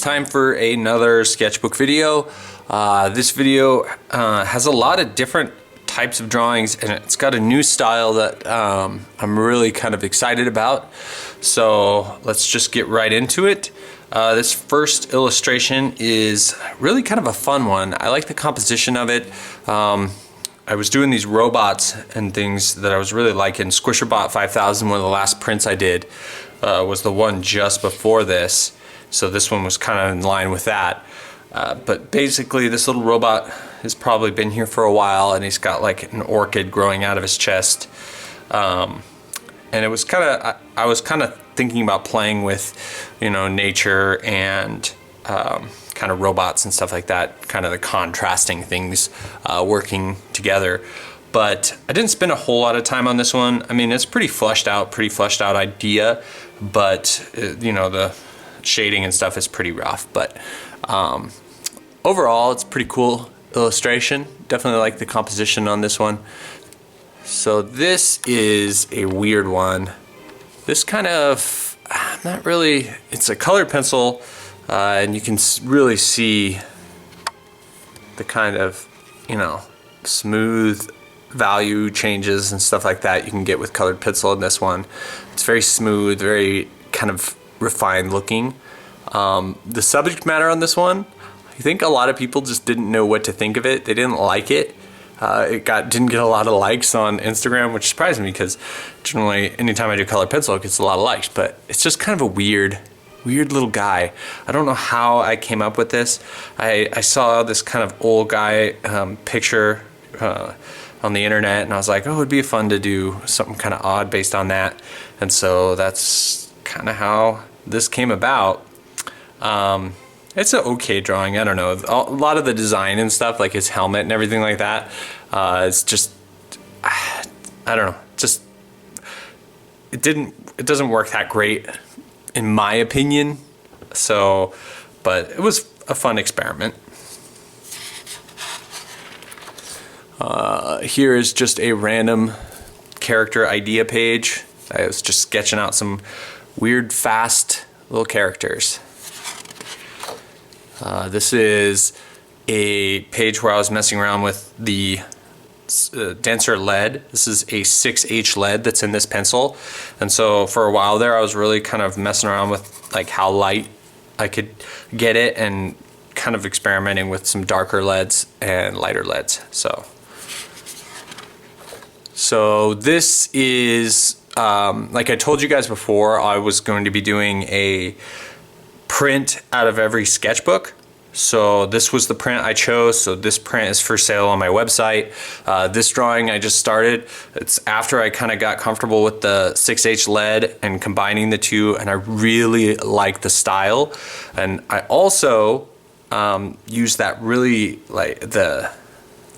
time for another sketchbook video. This video has a lot of different types of drawings, and it's got a new style that I'm really kind of excited about. So let's just get right into it. This first illustration is really kind of a fun one. I like the composition of it. I was doing these robots and things that I was really liking. SquisherBot 5000, one of the last prints I did, was the one just before this. So this one was kind of in line with that. But basically this little robot has probably been here for a while, and he's got like an orchid growing out of his chest. And it was kind of, I was kind of thinking about playing with, you know, nature and kind of robots and stuff like that, kind of the contrasting things working together. But I didn't spend a whole lot of time on this one. I mean, it's pretty fleshed out idea, but you know, the shading and stuff is pretty rough. But overall, it's a pretty cool illustration. Definitely like the composition on this one. So this is a weird one. This kind of, not really, it's a colored pencil, and you can really see the kind of, you know, smooth value changes and stuff like that you can get with colored pencil in this one. It's very smooth, very kind of refined looking. The subject matter on this one, I think a lot of people just didn't know what to think of it. They didn't like it. It didn't get a lot of likes on Instagram, which surprised me because generally anytime I do colored pencil it gets a lot of likes, but it's just kind of a weird little guy. I don't know how I came up with this. I saw this kind of old guy picture on the internet, and I was like, oh, it'd be fun to do something kind of odd based on that. And so that's kind of how this came about. It's an okay drawing. I don't know. A lot of the design and stuff, like his helmet and everything like that, it's just, I don't know. Just, it doesn't work that great in my opinion. So, but it was a fun experiment. Here is just a random character idea page. I was just sketching out some weird, fast little characters. This is a page where I was messing around with the denser lead. This is a 6H lead that's in this pencil, and so for a while there I was really kind of messing around with like how light I could get it, and kind of experimenting with some darker leads and lighter leads. So this is like I told you guys before, I was going to be doing a print out of every sketchbook. So this was the print I chose. So this print is for sale on my website. This drawing I just started. It's after I kind of got comfortable with the 6H lead and combining the two, and I really like the style. And I also used that really, like the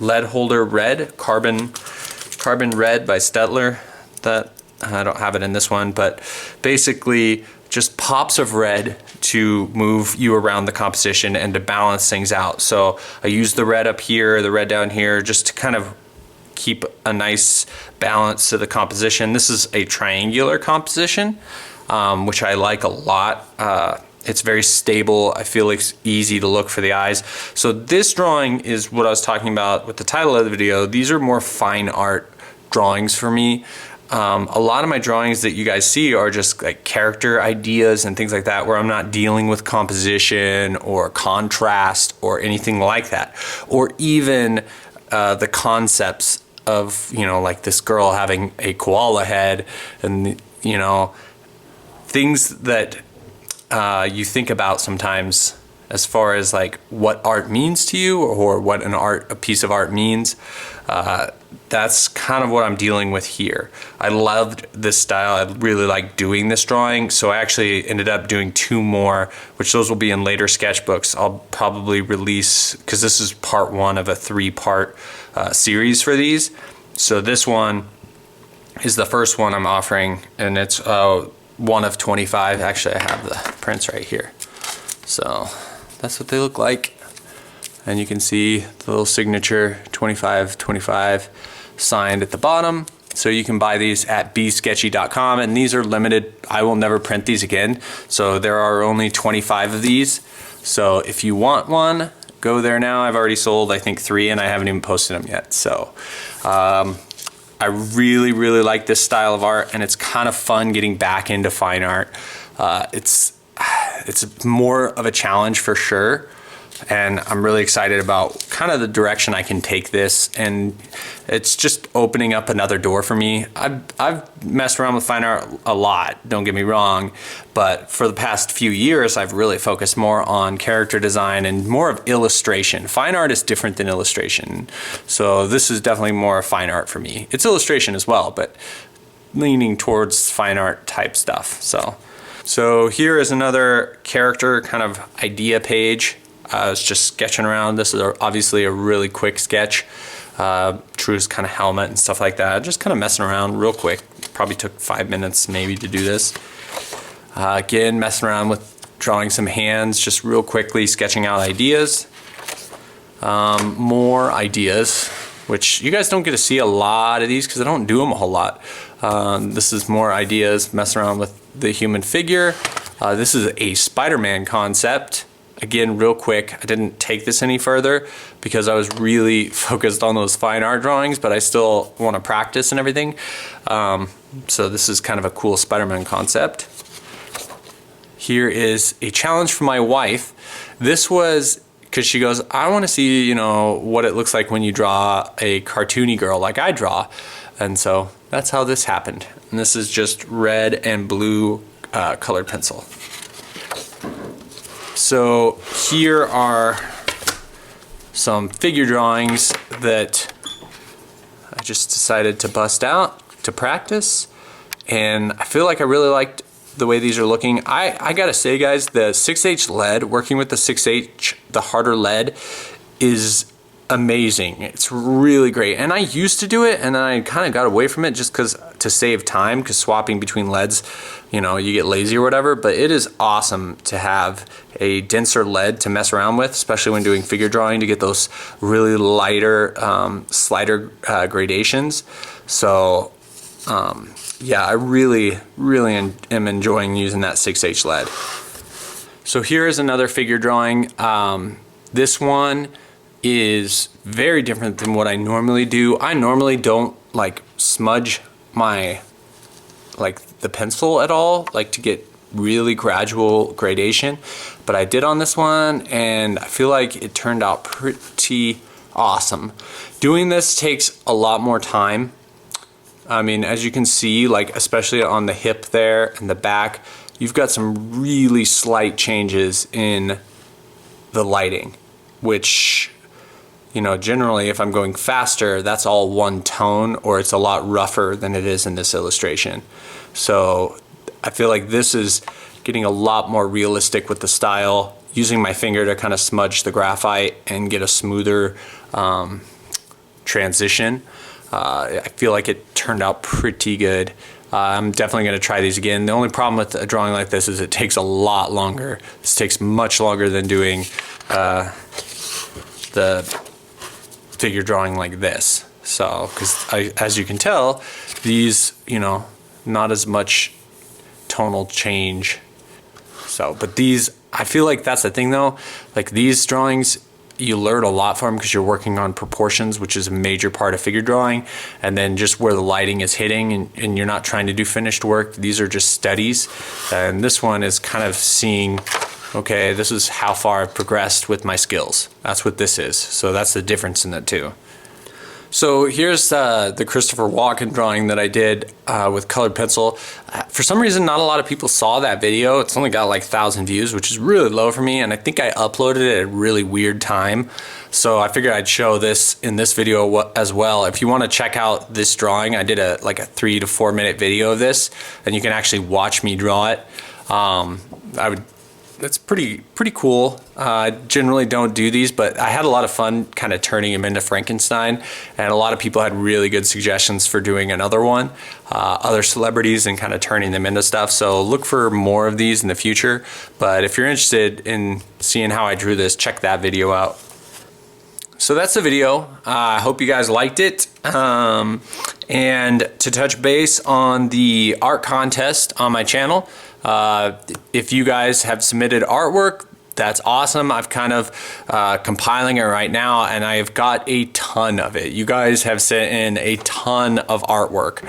lead holder red, carbon red by Stetler. That I don't have it in this one, but basically just pops of red to move you around the composition and to balance things out. So I use the red up here, the red down here, just to kind of keep a nice balance to the composition. This is a triangular composition, which I like a lot. It's very stable. I feel like it's easy to look for the eyes. So this drawing is what I was talking about with the title of the video. These are more fine art drawings for me. A lot of my drawings that you guys see are just like character ideas and things like that, where I'm not dealing with composition or contrast or anything like that, or even the concepts of, you know, like this girl having a koala head, and you know, things that you think about sometimes as far as like what art means to you, or what a piece of art means. That's kind of what I'm dealing with here. I loved this style. I really like doing this drawing, so I actually ended up doing two more, which those will be in later sketchbooks. I'll probably release, because this is part one of a 3-part series for these. So this one is the first one I'm offering, and it's one of 25. Actually, I have the prints right here. So that's what they look like. And you can see the little signature 2525 signed at the bottom. So you can buy these at bsketchy.com, and these are limited. I will never print these again. So there are only 25 of these. So if you want one, go there now. I've already sold, I think, 3, and I haven't even posted them yet. So I really, really like this style of art, and it's kind of fun getting back into fine art. It's more of a challenge for sure, and I'm really excited about kind of the direction I can take this, and it's just opening up another door for me. I've messed around with fine art a lot, don't get me wrong, but for the past few years I've really focused more on character design and more of illustration. Fine art is different than illustration, so this is definitely more fine art for me. It's illustration as well, but leaning towards fine art type stuff. So here is another character kind of idea page. I was just sketching around. This is obviously a really quick sketch. True's kind of helmet and stuff like that. Just kind of messing around real quick. Probably took 5 minutes maybe to do this. Again, messing around with drawing some hands, just real quickly sketching out ideas. More ideas, which you guys don't get to see a lot of these because I don't do them a whole lot. This is more ideas, messing around with the human figure. This is a Spider-Man concept. Again, real quick, I didn't take this any further because I was really focused on those fine art drawings, but I still want to practice and everything. So this is kind of a cool Spider-Man concept. Here is a challenge for my wife. This was because she goes, I want to see, you know, what it looks like when you draw a cartoony girl like I draw. And so that's how this happened. And this is just red and blue colored pencil. So here are some figure drawings that I just decided to bust out to practice, and I feel like I really liked the way these are looking. I gotta say, guys, the 6H lead, working with the 6H, the harder lead, is amazing. It's really great, and I used to do it and then I kind of got away from it just because to save time, because swapping between leads, you know, you get lazy or whatever. But it is awesome to have a denser lead to mess around with, especially when doing figure drawing, to get those really lighter slider gradations. So yeah, I really am enjoying using that 6H lead. So here is another figure drawing. This one is very different than what I normally do. I normally don't like smudge my the pencil at all, like to get really gradual gradation, but I did on this one, and I feel like it turned out pretty awesome. Doing this takes a lot more time. I mean, as you can see, like especially on the hip there and the back, you've got some really slight changes in the lighting, which, you know, generally if I'm going faster, that's all one tone, or it's a lot rougher than it is in this illustration. So I feel like this is getting a lot more realistic with the style, using my finger to kind of smudge the graphite and get a smoother transition. I feel like it turned out pretty good. I'm definitely going to try these again. The only problem with a drawing like this is it takes a lot longer. This takes much longer than doing the figure drawing like this. So, because as you can tell, these, you know, not as much tonal change. So, but these, I feel like that's the thing though, like these drawings, you learn a lot from because you're working on proportions, which is a major part of figure drawing, and then just where the lighting is hitting, and you're not trying to do finished work. These are just studies, and this one is kind of seeing, okay, this is how far I've progressed with my skills. That's what this is. So that's the difference in the two. So here's the Christopher Walken drawing that I did with colored pencil. For some reason, not a lot of people saw that video. It's only got like 1,000 views, which is really low for me, and I think I uploaded it at a really weird time. So I figured I'd show this in this video as well. If you want to check out this drawing, I did a 3 to 4 minute video of this, and you can actually watch me draw it. That's pretty cool. I generally don't do these, but I had a lot of fun kind of turning him into Frankenstein, and a lot of people had really good suggestions for doing another one, other celebrities, and kind of turning them into stuff. So look for more of these in the future, but if you're interested in seeing how I drew this, check that video out. So that's the video. I hope you guys liked it. And to touch base on the art contest on my channel, if you guys have submitted artwork, that's awesome. I've kind of compiling it right now, and I've got a ton of it. You guys have sent in a ton of artwork.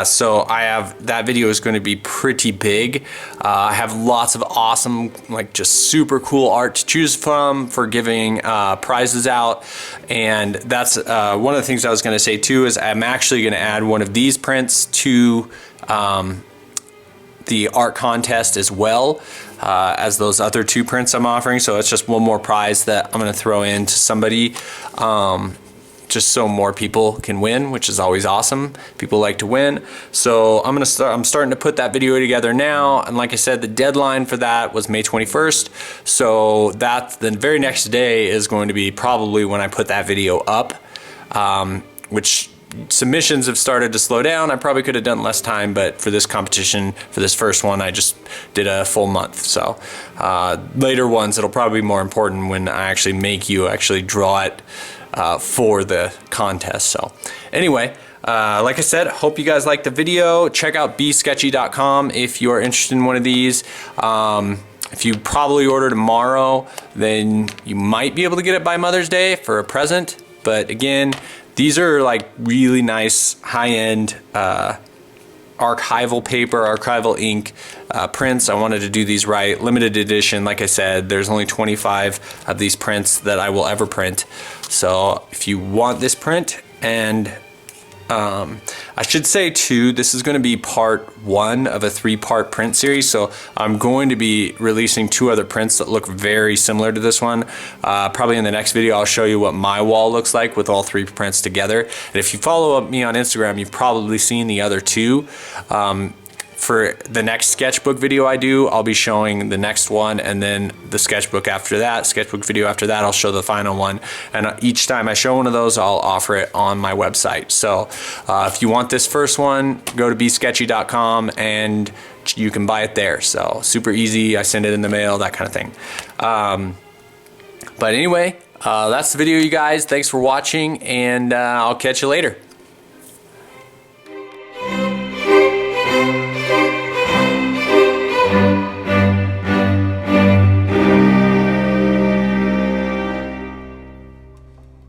So I have, that video is going to be pretty big. I have lots of awesome, like just super cool art to choose from for giving prizes out. And that's one of the things I was going to say too, is I'm actually going to add one of these prints to the art contest as well as those other 2 prints I'm offering. So it's just one more prize that I'm going to throw in to somebody, just so more people can win, which is always awesome. People like to win. So I'm starting to put that video together now, and like I said, the deadline for that was May 21st. So that the very next day is going to be probably when I put that video up, which submissions have started to slow down. I probably could have done less time, but for this competition, for this first one, I just did a full month. So later ones, it'll probably be more important when I actually make you actually draw it for the contest. So anyway, like I said, hope you guys liked the video. Check out bsketchy.com if you're interested in one of these. If you probably order tomorrow, then you might be able to get it by Mother's Day for a present. But again, these are like really nice high-end archival paper, archival ink prints. I wanted to do these right. Limited edition, like I said, there's only 25 of these prints that I will ever print. So if you want this print, and I should say too, this is going to be part 1 of a 3-part print series. So I'm going to be releasing 2 other prints that look very similar to this one. Probably in the next video I'll show you what my wall looks like with all 3 prints together. And if you follow me on Instagram, you've probably seen the other 2. For the next sketchbook video I do, I'll be showing the next one, and then the sketchbook after that, sketchbook video after that, I'll show the final one. And each time I show one of those, I'll offer it on my website. So if you want this first one, go to bsketchy.com and you can buy it there. So super easy, I send it in the mail, that kind of thing. But anyway, that's the video, you guys. Thanks for watching, and I'll catch you later.